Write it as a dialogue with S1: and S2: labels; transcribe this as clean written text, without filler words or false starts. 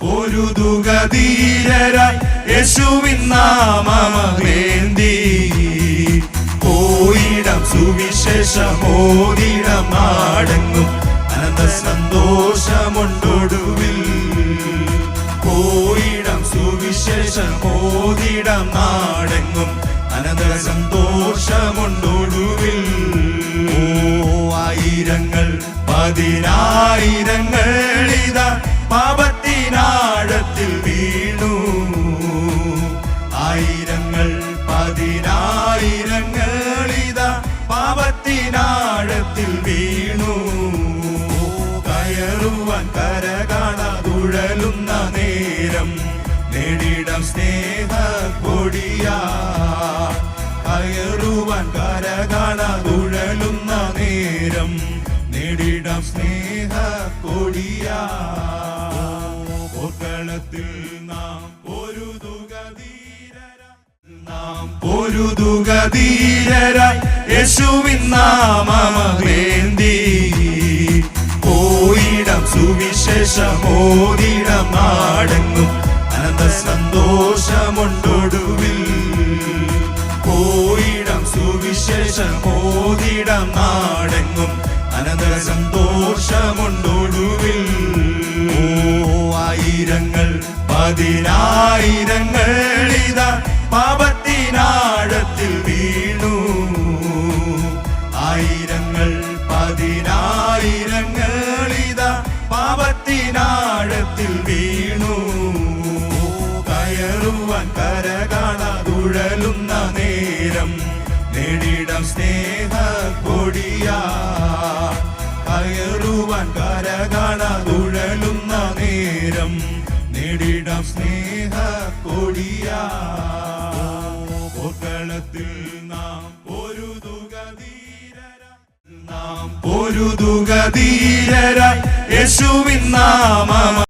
S1: പൊരുതുകധീരരായി യേശുവിൻ നാമമേന്തി പോയിടം സുവിശേഷമോദിടം നാടെങ്ങും അനന്ത സന്തോഷമുണ്ടൊടുവിൽ. പോയിടം സുവിശേഷമോദിടം നാടെങ്ങും അനന്ത സന്തോഷമുണ്ടൊടുവിൽ. ആയിരങ്ങൾ പതിനായിരങ്ങൾ ഇതാ പാപത്തിനാഴത്തിൽ വീണു. ആയിരങ്ങൾ പതിനായിരങ്ങൾ ഇതാ പാപത്തിനാഴത്തിൽ വീണു. കയറുവാൻ കര കാണാതുഴലുന്ന നേരം നേടിടം സ്നേഹ കൊടിയാ. കയറുവാൻ കര കാണാതുഴലുന്ന നേരം നേടിടം സ്നേഹ കൊടിയാ. പോർക്കളത്തിൽ നാം പൊരുതുകധീരരായി യേശുവിൻ നാമമേന്തി പോയിടം സുവിശേഷമോദിടം നാടെങ്ങും അനന്ത സന്തോഷമുണ്ടൊടുവിൽ. പോയിടം സുവിശേഷമോദിടം നാടെങ്ങും അനന്ത സന്തോഷമുണ്ടൊടുവിൽ. ആയിരങ്ങൾ പതിനായിരങ്ങൾ ഇതാ പാപത്തിനാഴത്തിൽ വീണു. ആയിരങ്ങൾ പതിനായിരങ്ങൾ ഇതാ പാപത്തിനാഴത്തിൽ വീണു. കയറുവാൻ കര കാണാതുഴലുന്ന നേരം നേടിടം സ്നേഹ കൊടിയാ. കയറുവാൻ കര കാണാതുഴലുന്ന നേരം നേടിടം സ്നേഹ കൊടിയാ. പോർക്കളത്തിൽ നാം പൊരുതുകധീരരായി യേശുവിൻ നാമം